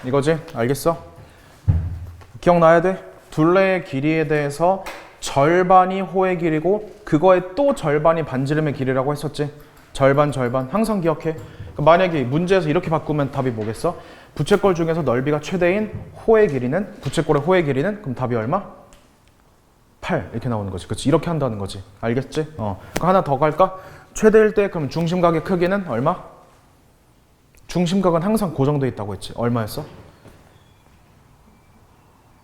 이거지? 알겠어? 기억나야 돼? 둘레의 길이에 대해서 절반이 호의 길이고 그거의 또 절반이 반지름의 길이라고 했었지? 절반 항상 기억해. 만약에 문제에서 이렇게 바꾸면 답이 뭐겠어? 부채꼴 중에서 넓이가 최대인 호의 길이는 부채꼴의 호의 길이는 그럼 답이 얼마? 8 이렇게 나오는 거지. 그렇지? 이렇게 한다는 거지. 알겠지? 그럼 하나 더 갈까? 최대일 때 그럼 중심각의 크기는 얼마? 중심각은 항상 고정돼 있다고 했지. 얼마였어?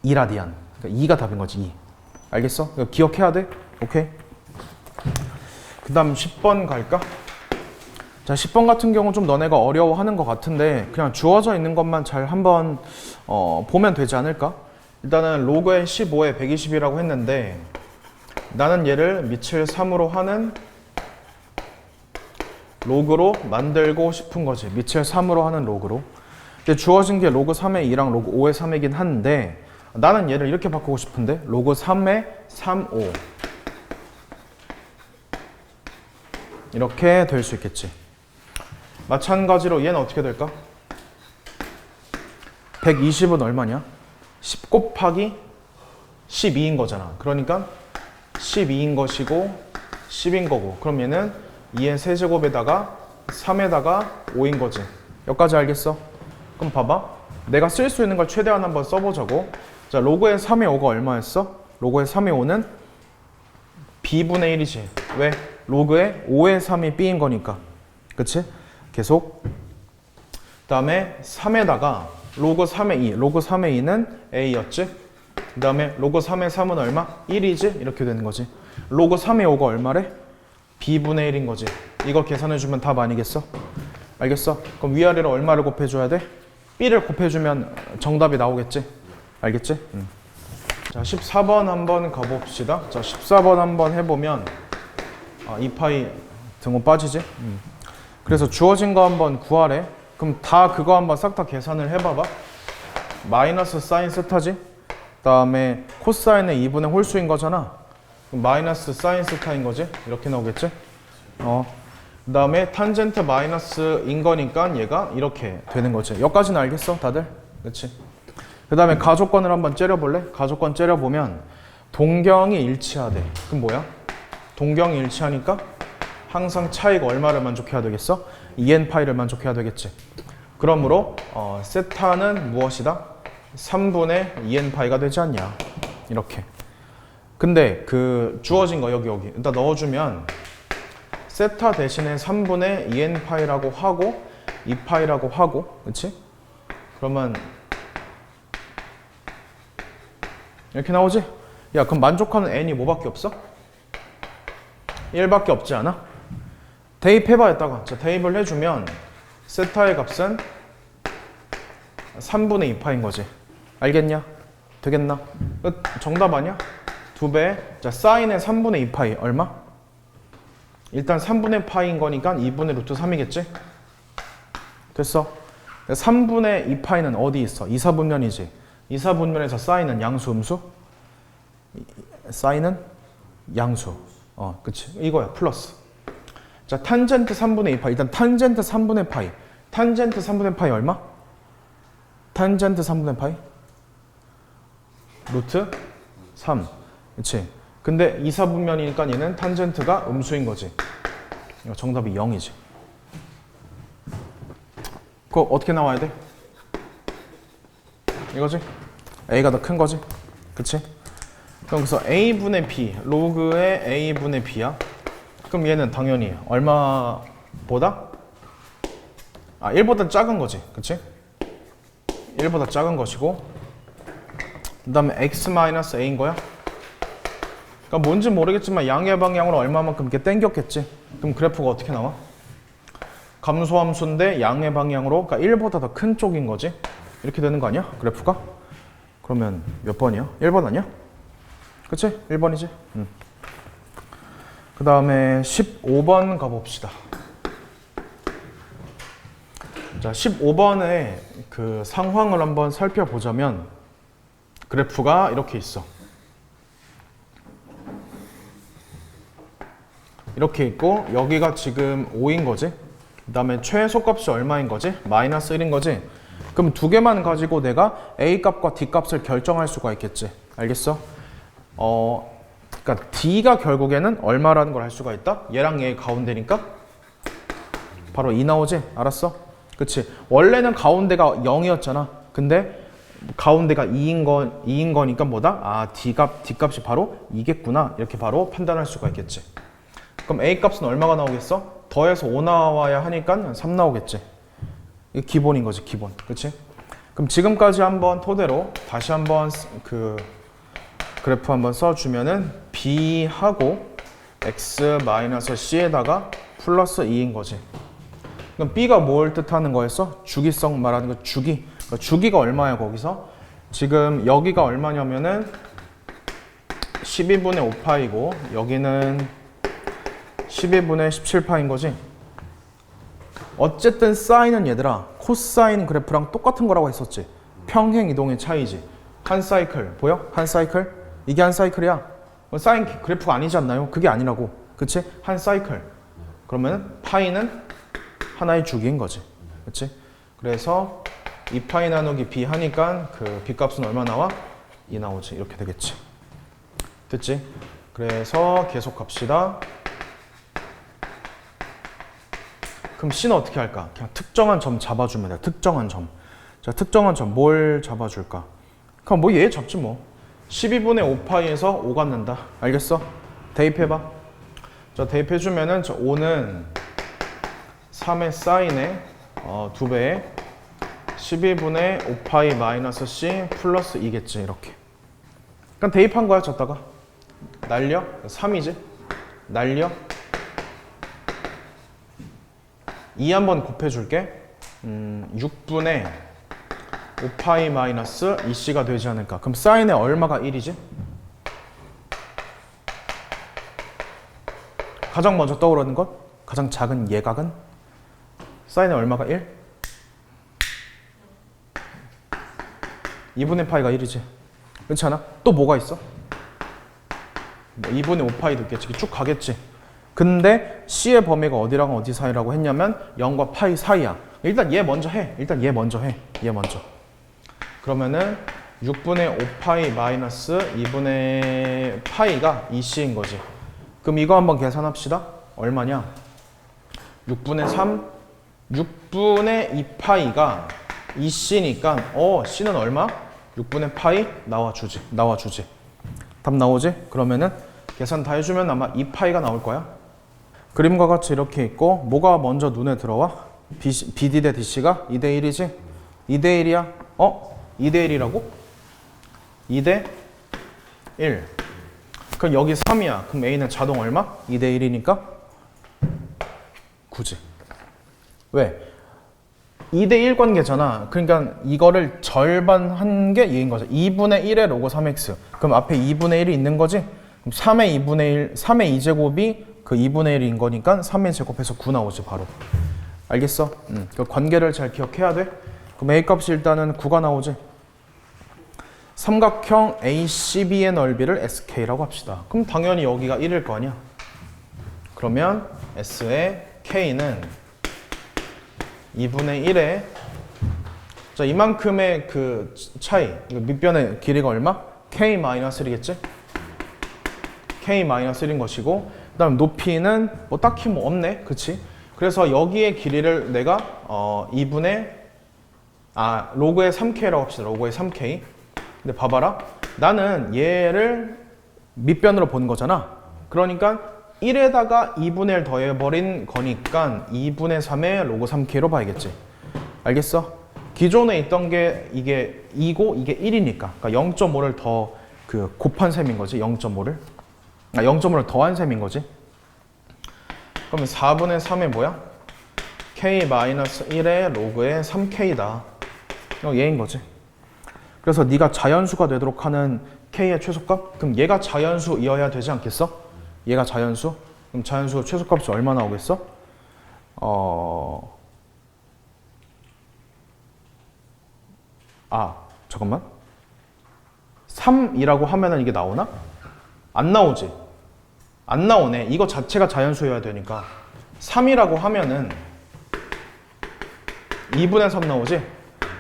2라디안. 그러니까 2가 답인 거지. 2. 알겠어? 기억해야 돼. 오케이. 그 다음 10번 갈까? 자, 10번 같은 경우는 좀 너네가 어려워하는 것 같은데 그냥 주어져 있는 것만 잘 한번 보면 되지 않을까? 일단은 로그의 15에 120이라고 했는데 나는 얘를 미칠 3으로 하는 로그로 만들고 싶은 거지. 미칠 3으로 하는 로그로. 근데 주어진 게 로그 3의 2랑 로그 5의 3이긴 한데 나는 얘를 이렇게 바꾸고 싶은데 로그 3의 3, 5 이렇게 될 수 있겠지. 마찬가지로 얘는 어떻게 될까? 120은 얼마냐? 10 곱하기 12인 거잖아. 그러니까 12인 것이고 10인 거고 그럼 얘는 2의 세제곱에다가 3에다가 5인 거지. 여기까지 알겠어? 그럼 봐봐. 내가 쓸 수 있는 걸 최대한 한번 써보자고. 자, 로그의 3의 5가 얼마였어? 로그의 3의 5는 b분의 1이지. 왜? 로그의 5의 3이 b인 거니까. 그치? 계속. 그 다음에 3에다가 로그 3의 2. 로그 3의 2는 a였지? 그 다음에 로그 3의 3은 얼마? 1이지? 이렇게 되는 거지. 로그 3의 5가 얼마래? b분의 1인 거지. 이거 계산해주면 답 아니겠어? 알겠어? 그럼 위아래로 얼마를 곱해줘야 돼? b를 곱해주면 정답이 나오겠지? 알겠지? 자, 14번 한번 가봅시다. 자, 14번 한번 해보면 2파이 등호 빠지지? 그래서 주어진 거 한번 구하래. 그럼 다 그거 한번 싹 다 계산을 해봐봐. 마이너스 사인 세타지? 그 다음에 코사인의 2분의 홀수인 거잖아. 그럼 마이너스 사인 세타인 거지? 이렇게 나오겠지? 그 다음에 탄젠트 마이너스인 거니까 얘가 이렇게 되는 거지. 여기까지는 알겠어? 다들? 그치? 그 다음에 가조건을 한번 째려볼래? 가조건 째려보면 동경이 일치하대. 그럼 뭐야? 동경이 일치하니까 항상 차이가 얼마를 만족해야 되겠어? 2n파이를 만족해야 되겠지. 그러므로 세타는 무엇이다? 3분의 2n파이가 되지 않냐. 이렇게. 근데 그 주어진 거 여기 일단 넣어주면 세타 대신에 3분의 2n파이라고 하고 2파이라고 하고 그치? 그러면 이렇게 나오지? 야, 그럼 만족하는 n이 뭐밖에 없어? 1밖에 없지 않아? 대입해봐 했다가. 자, 대입을 해주면 세타의 값은 3분의 2파인 거지. 알겠냐? 되겠나? 끝. 정답 아니야? 2배. 자, 사인의 3분의 2파이 얼마? 일단 3분의 파이인 거니까 2분의 루트 3이겠지? 됐어. 3분의 2파이는 어디 있어? 2사분면이지. 2사분면에서 사인은 양수, 음수? 사인은 양수. 그치. 이거야. 플러스. 자, 탄젠트 3분의 2파이. 일단 탄젠트 3분의 파이. 탄젠트 3분의 파이 얼마? 탄젠트 3분의 파이? 루트 3. 그치. 근데 2사분면이니까 얘는 탄젠트가 음수인 거지. 정답이 0이지. 그거 어떻게 나와야 돼? 이거지? A가 더 큰 거지? 그치? 그럼 그래서 A분의 B, 로그의 A분의 B야. 그럼 얘는 당연히 얼마보다? 1보다 작은 거지. 그치? 1보다 작은 것이고 그 다음에 X-A인 거야. 그러니까 뭔지 모르겠지만 양의 방향으로 얼마만큼 이렇게 당겼겠지. 그럼 그래프가 어떻게 나와? 감소함수인데 양의 방향으로, 그러니까 1보다 더 큰 쪽인 거지. 이렇게 되는 거 아니야? 그래프가? 그러면 몇 번이야? 1번 아니야? 그치? 1번이지? 그 다음에 15번 가봅시다. 자, 15번의 그 상황을 한번 살펴보자면 그래프가 이렇게 있어. 이렇게 있고 여기가 지금 5인 거지. 그 다음에 최소값이 얼마인 거지? 마이너스 1인 거지. 그럼 두 개만 가지고 내가 A 값과 D 값을 결정할 수가 있겠지. 알겠어? 그러니까 D가 결국에는 얼마라는 걸 알 수가 있다? 얘랑 얘 가운데니까 바로 2 나오지? 알았어? 그치? 원래는 가운데가 0이었잖아. 근데 가운데가 2인 거니까 뭐다? 아, D 값이 바로 2겠구나. 이렇게 바로 판단할 수가 있겠지. 그럼 A 값은 얼마가 나오겠어? 더해서 5 나와야 하니까 3 나오겠지. 이게 기본인 거지, 기본. 그치? 그럼 지금까지 한번 토대로 다시 한번 그 그래프 한번 써주면은 B하고 X-C에다가 플러스 2인 거지. 그럼 B가 뭘 뜻하는 거였어? 주기성 말하는 거 주기. 그러니까 주기가 얼마야 거기서? 지금 여기가 얼마냐면은 12분의 5파이고 여기는 12분의 17파인 거지. 어쨌든 사인은 얘들아 코사인 그래프랑 똑같은 거라고 했었지. 평행 이동의 차이지. 한 사이클 보여? 한 사이클? 이게 한 사이클이야. 사인 그래프가 아니지 않나요? 그게 아니라고. 그치? 한 사이클. 그러면 파이는 하나의 주기인 거지. 그치? 그래서 2파이 나누기 b 하니까 그 b 값은 얼마 나와? 2 나오지. 이렇게 되겠지. 됐지? 그래서 계속 갑시다. 그럼 C는 어떻게 할까? 그냥 특정한 점 잡아주면 돼. 특정한 점. 자, 특정한 점 뭘 잡아줄까? 그럼 뭐 얘 잡지 뭐. 12분의 5파이에서 5 갖는다. 알겠어? 대입해봐. 자, 대입해주면은 저 5는 3의 사인에 2배에 12분의 5파이 마이너스 C 플러스 2겠지. 이렇게. 그럼 대입한 거야. 졌다가. 날려. 3이지. 날려. 2 한번 곱해줄게. 6분의 5파이 마이너스 2C가 되지 않을까. 그럼 사인에 얼마가 1이지? 가장 먼저 떠오르는 것? 가장 작은 예각은? 사인에 얼마가 1? 2분의 파이가 1이지. 그렇지 않아? 또 뭐가 있어? 2분의 5파이도 있겠지. 쭉 가겠지. 근데 C의 범위가 어디랑 어디 사이라고 했냐면 0과 파이 사이야. 일단 얘 먼저 해. 얘 먼저. 그러면은 6분의 5파이 마이너스 2분의 파이가 2C인 거지. 그럼 이거 한번 계산합시다. 얼마냐? 6분의 3, 6분의 2파이가 2C니까 C는 얼마? 6분의 파이 나와주지. 답 나오지? 그러면은 계산 다 해주면 아마 2파이가 나올 거야. 그림과 같이 이렇게 있고 뭐가 먼저 눈에 들어와? BD 대 DC가 2대 1이지? 2대 1이야? 2대 1이라고? 2대 1. 그럼 여기 3이야. 그럼 A는 자동 얼마? 2대 1이니까 9지. 왜? 2대 1 관계잖아. 그러니까 이거를 절반 한 게 얘인 거죠. 2분의 1의 로그 3x. 그럼 앞에 2분의 1이 있는 거지? 그럼 3의 2분의 1, 3의 2제곱이 그 2분의 1인 거니까 3의 제곱해서 9 나오지 바로. 알겠어? 그 관계를 잘 기억해야 돼. 그럼 A 값이 일단은 9가 나오지. 삼각형 ACB의 넓이를 SK라고 합시다. 그럼 당연히 여기가 1일 거 아니야. 그러면 S의 K는 2분의 1에 자 이만큼의 그 차이 밑변의 길이가 얼마? K-1이겠지? K-1인 것이고 그 다음 높이는 뭐 딱히 뭐 없네. 그치? 그래서 여기의 길이를 내가 로그의 3K라고 합시다. 로그의 3K. 근데 봐봐라. 나는 얘를 밑변으로 본 거잖아. 그러니까 1에다가 2분의 1 더해버린 거니까 2분의 3의 로그 3K로 봐야겠지. 알겠어? 기존에 있던 게 이게 2고 이게 1이니까. 그러니까 0.5를 더 곱한 셈인 거지. 0.5를. 0.5를 더한 셈인 거지. 그러면 4분의 3의 뭐야? K-1의 로그의 3K다. 얘인 거지. 그래서 네가 자연수가 되도록 하는 K의 최소값? 그럼 얘가 자연수이어야 되지 않겠어? 얘가 자연수? 그럼 자연수 최소값이 얼마 나오겠어? 잠깐만. 3이라고 하면은 이게 나오나? 안 나오지. 안 나오네. 이거 자체가 자연수여야 되니까. 3이라고 하면은 2분의 3 나오지?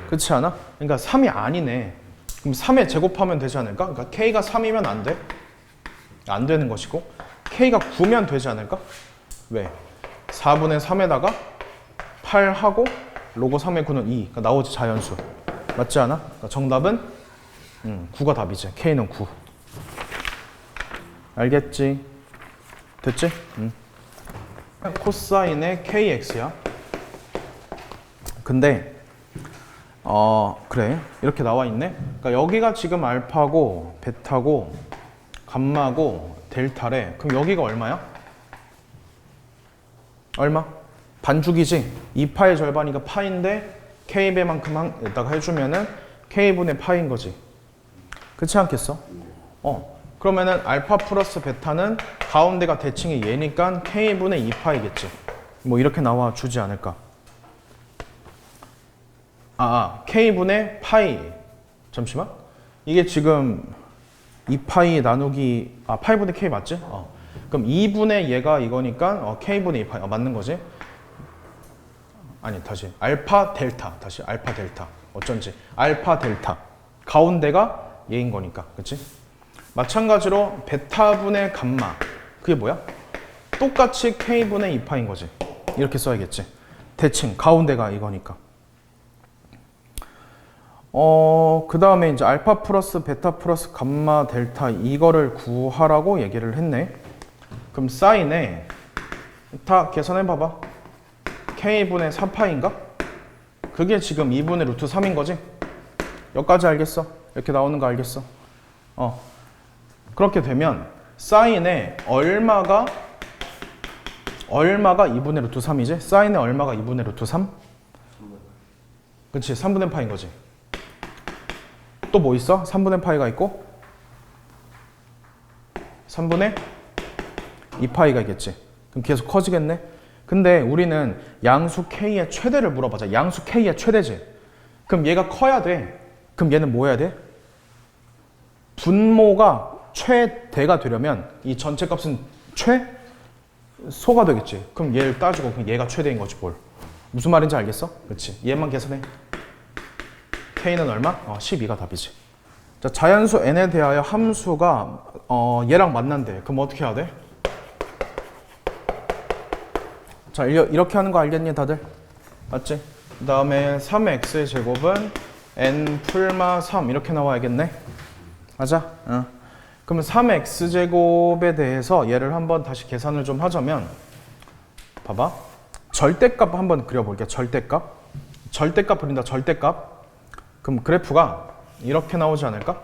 그렇지 않아? 그러니까 3이 아니네. 그럼 3에 제곱하면 되지 않을까? 그러니까 K가 3이면 안 돼? 안 되는 것이고 K가 9면 되지 않을까? 왜? 4분의 3에다가 8하고 로고 3의 9는 2. 그러니까 나오지 자연수. 맞지 않아? 그러니까 정답은 9가 답이지. K는 9. 알겠지? 됐지? 코사인의 KX야. 근데 그래. 이렇게 나와 있네. 그러니까 여기가 지금 알파고 베타고 감마고 델타래. 그럼 여기가 얼마야? 얼마? 반죽이지? 2파의 절반이니까 파인데 K배만큼 에다가 해주면은 K분의 파인 거지. 그렇지 않겠어? 그러면은 알파 플러스 베타는 가운데가 대칭이 얘니까 K분의 2파이겠지. 뭐 이렇게 나와 주지 않을까? K분의 파이. 잠시만. 이게 지금 2파이 나누기, 파이분의 K 맞지? 그럼 2분의 얘가 이거니까 K분의 2파이. 맞는 거지? 아니, 다시. 알파 델타. 다시. 알파 델타. 어쩐지. 알파 델타. 가운데가 얘인 거니까. 그치? 마찬가지로 베타분의 감마. 그게 뭐야? 똑같이 K분의 2파인 거지. 이렇게 써야겠지. 대칭. 가운데가 이거니까. 그 다음에 이제 알파 플러스 베타 플러스 감마 델타 이거를 구하라고 얘기를 했네. 그럼 사인에 다 계산해 봐봐. K분의 4파인가? 그게 지금 2분의 루트 3인 거지? 여기까지 알겠어? 이렇게 나오는 거 알겠어? 그렇게 되면 사인에 얼마가 2분의 루트 3이지? 사인에 얼마가 2분의 루트 3? 그치, 3분의 파인 거지. 또 뭐 있어? 3분의 파이가 있고 3분의 2파이가 있겠지. 그럼 계속 커지겠네. 근데 우리는 양수 K의 최대를 물어보자. 양수 K의 최대지. 그럼 얘가 커야 돼. 그럼 얘는 뭐 해야 돼? 분모가 최대가 되려면 이 전체 값은 최소가 되겠지. 그럼 얘를 따지고 그럼 얘가 최대인 거지 뭘. 무슨 말인지 알겠어? 그렇지. 얘만 계산해. K는 얼마? 12가 답이지. 자, 자연수 n에 대하여 함수가 얘랑 만난대. 그럼 어떻게 해야 돼? 자, 이렇게 하는 거 알겠니 다들? 맞지? 그 다음에 3x의 제곱은 n 풀마 3 이렇게 나와야겠네. 맞아? 그러면 3x 제곱에 대해서 얘를 한번 다시 계산을 좀 하자면 봐봐. 절대값 한번 그려볼게. 절대값. 절대값 그린다. 절대값. 그럼 그래프가 이렇게 나오지 않을까?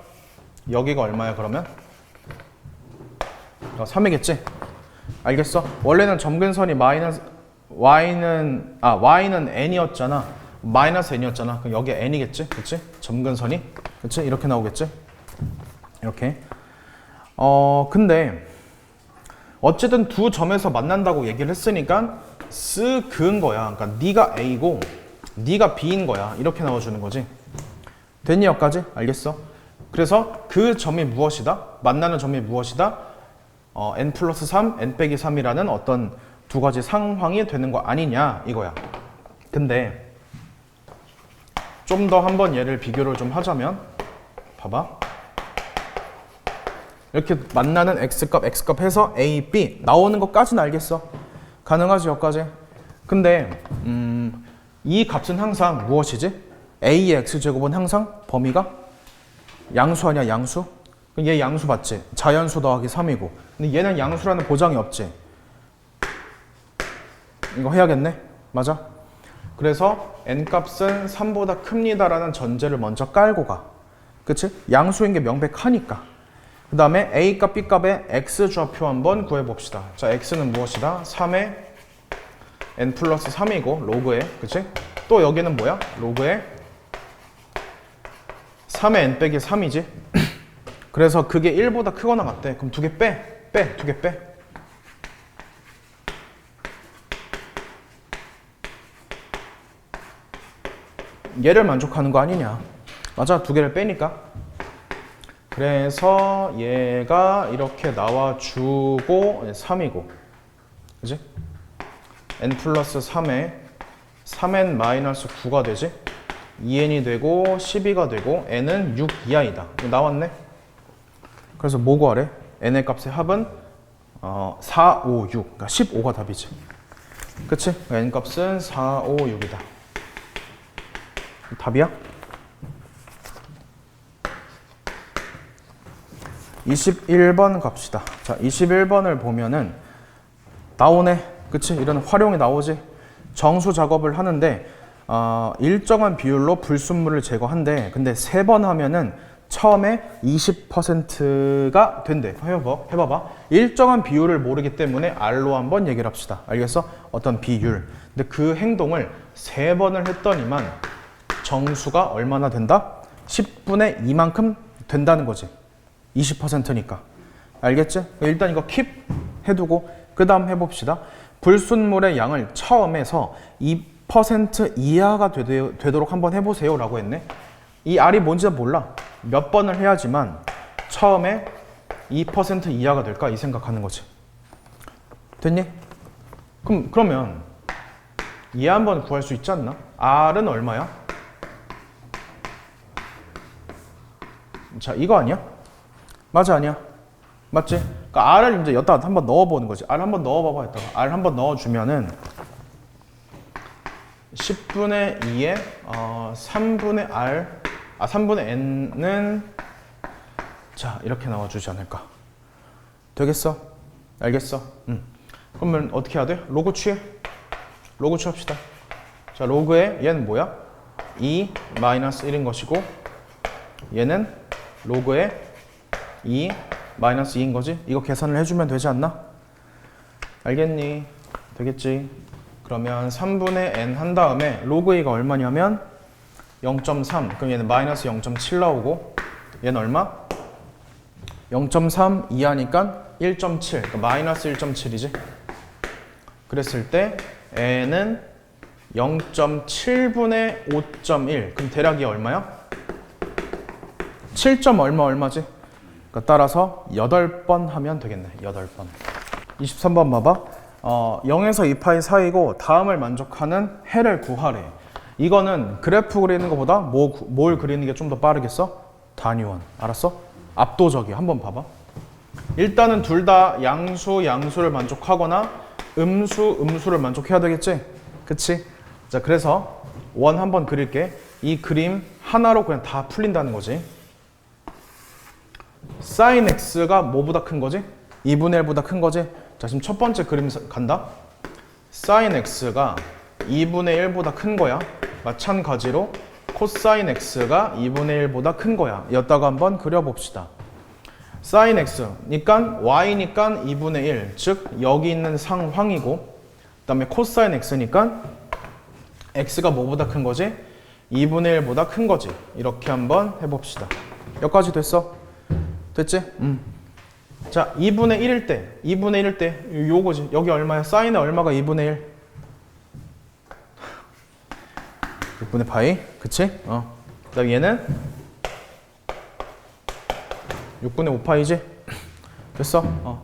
여기가 얼마야 그러면? 3이겠지? 알겠어? 원래는 점근선이 y는 n이었잖아. 마이너스 n이었잖아. 그럼 여기 n이겠지? 그치? 점근선이? 그치? 이렇게 나오겠지? 이렇게. 근데 어쨌든 두 점에서 만난다고 얘기를 했으니까 쓱 그은 거야. 그러니까 네가 A고 네가 B인 거야. 이렇게 나와주는 거지. 됐니 여기까지? 알겠어? 그래서 그 점이 무엇이다? 만나는 점이 무엇이다? n 플러스 3, n 빼기 3이라는 어떤 두 가지 상황이 되는 거 아니냐 이거야. 근데 좀 더 한번 얘를 비교를 좀 하자면 봐봐. 이렇게 만나는 x값 해서 a, b 나오는 것까지는 알겠어. 가능하지 여기까지. 근데 이 값은 항상 무엇이지? a의 x제곱은 항상 범위가 양수 아니야 양수? 얘 양수 맞지? 자연수 더하기 3이고 근데 얘는 양수라는 보장이 없지. 이거 해야겠네? 맞아? 그래서 n값은 3보다 큽니다라는 전제를 먼저 깔고 가. 그치? 양수인 게 명백하니까. 그 다음에 a값, b값의 x좌표 한번 구해봅시다. 자, x는 무엇이다? 3의 n 플러스 3이고 로그에, 그치? 또 여기는 뭐야? 로그에 3의 n 빼기 3이지? 그래서 그게 1보다 크거나 같대. 그럼 두 개 빼. 두 개 빼. 얘를 만족하는 거 아니냐. 맞아, 두 개를 빼니까. 그래서 얘가 이렇게 나와주고 3이고 그지? n 플러스 3에 3n 마이너스 9가 되지? 2n이 되고 12가 되고 n은 6 이하이다. 이거 나왔네. 그래서 뭐 구하래? n의 값의 합은 4, 5, 6. 그러니까 15가 답이지. 그치? n 값은 4, 5, 6이다. 답이야? 21번 갑시다. 자, 21번을 보면은 나오네. 그치? 이런 활용이 나오지. 정수 작업을 하는데 일정한 비율로 불순물을 제거한대. 근데 3번 하면은 처음에 20%가 된대. 해봐봐. 일정한 비율을 모르기 때문에 R로 한번 얘기를 합시다. 알겠어? 어떤 비율. 근데 그 행동을 3번을 했더니만 정수가 얼마나 된다? 10분의 2만큼 된다는 거지. 20%니까. 알겠지? 일단 이거 킵 해두고 그 다음 해봅시다. 불순물의 양을 처음에서 2% 이하가 되도록 한번 해보세요 라고 했네. 이 R이 뭔지 몰라. 몇 번을 해야지만 처음에 2% 이하가 될까 이 생각하는 거지. 됐니? 그러면 얘 한번 구할 수 있지 않나? R은 얼마야? 자, 이거 아니야? 맞아, 아니야? 맞지? 그러니까 R을 이제 여기다 한번 넣어보는 거지. R 한번 넣어봐봐 했다가 R 한번 넣어주면은 10분의 2에 3분의 R 3분의 N은 자 이렇게 나와주지 않을까? 되겠어? 알겠어? 그러면 어떻게 해야 돼? 로그 취해? 로그 취합시다. 자, 로그에 얘는 뭐야? 2 마이너스 1인 것이고 얘는 로그에 2 마이너스 2인 거지? 이거 계산을 해주면 되지 않나? 알겠니? 되겠지? 그러면 3분의 n 한 다음에 로그 a가 얼마냐면 0.3. 그럼 얘는 마이너스 0.7 나오고 얘는 얼마? 0.3 이하니까 1.7. 그러니까 마이너스 1.7이지? 그랬을 때 n은 0.7분의 5.1. 그럼 대략이 얼마야? 7. 얼마지? 그러니까 따라서 8번 하면 되겠네. 8번. 23번 봐봐. 0에서 2파이 사이고 다음을 만족하는 해를 구하래. 이거는 그래프 그리는 것보다 뭘 그리는 게 좀 더 빠르겠어? 단위원. 알았어? 압도적이야. 한번 봐봐. 일단은 둘 다 양수를 만족하거나 음수를 만족해야 되겠지? 그치? 자, 그래서 원 한번 그릴게. 이 그림 하나로 그냥 다 풀린다는 거지. sin x가 뭐보다 큰 거지? 2분의 1보다 큰 거지? 자, 지금 첫 번째 그림 간다. sin x가 2분의 1보다 큰 거야. 마찬가지로 cosine x가 2분의 1보다 큰 거야. 였다가 한번 그려봅시다. sin x니까 y니까 2분의 1, 즉 여기 있는 상황이고 그 다음에 cosine x니까 x가 뭐보다 큰 거지? 2분의 1보다 큰 거지. 이렇게 한번 해봅시다. 여기까지 됐어? 됐지? 자, 2분의 1일 때 요거지. 여기 얼마야? 사인의 얼마가 2분의 1? 6분의 파이. 그치? 그 다음 얘는 6분의 5파이지? 됐어? 그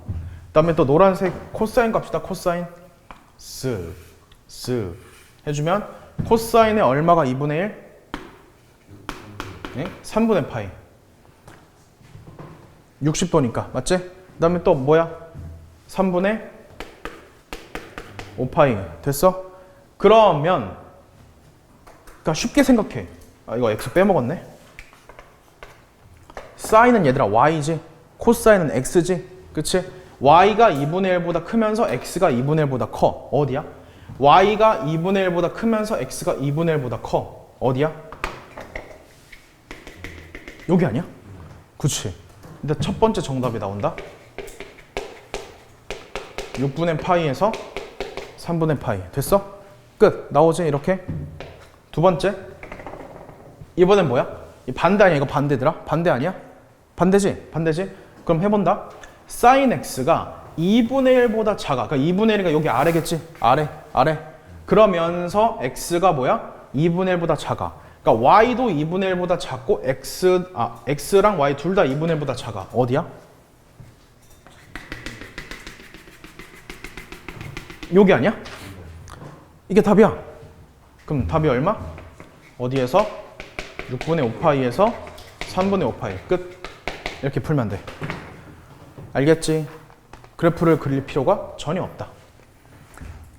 다음에 또 노란색 코사인 값이다. 코사인. 쓱 해주면 코사인의 얼마가 2분의 1? 네? 3분의 파이. 60도니까. 맞지? 그 다음에 또 뭐야? 3분의 5파이. 됐어? 그러면 그러니까 쉽게 생각해. 이거 x 빼먹었네. 사인은 얘들아 y지. 코사인은 x지. 그치? y가 2분의 1보다 크면서 x가 2분의 1보다 커. 어디야? y가 2분의 1보다 크면서 x가 2분의 1보다 커. 어디야? 여기 아니야? 그치? 근데 첫 번째 정답이 나온다. 6분의 파이에서 3분의 파이. 됐어? 끝. 나오지? 이렇게. 두 번째. 이번엔 뭐야? 이 반대 아니야? 이거 반대더라? 반대 아니야? 반대지? 반대지? 그럼 해본다. sin x가 2분의 1보다 작아. 그러니까 2분의 1이니까 여기 아래겠지? 아래. 그러면서 x가 뭐야? 2분의 1보다 작아. 그러니까 y도 2분의 1보다 작고 x랑 y 둘 다 2분의 1보다 작아. 어디야? 여기 아니야? 이게 답이야. 그럼 답이 얼마? 어디에서? 6분의 5파이에서 3분의 5파이 끝. 이렇게 풀면 돼. 알겠지? 그래프를 그릴 필요가 전혀 없다.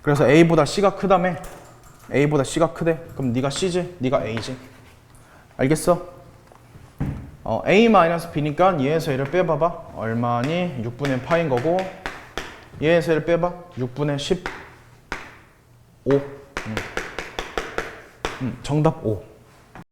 그래서 A보다 C가 크다며. A보다 C가 크대. 그럼 네가 C지, 네가 A지. 알겠어? A-B니까 얘에서 얘를 빼봐봐. 얼마니? 6분의 파인 거고, 얘에서 얘를 빼봐. 6분의 15. 정답 5.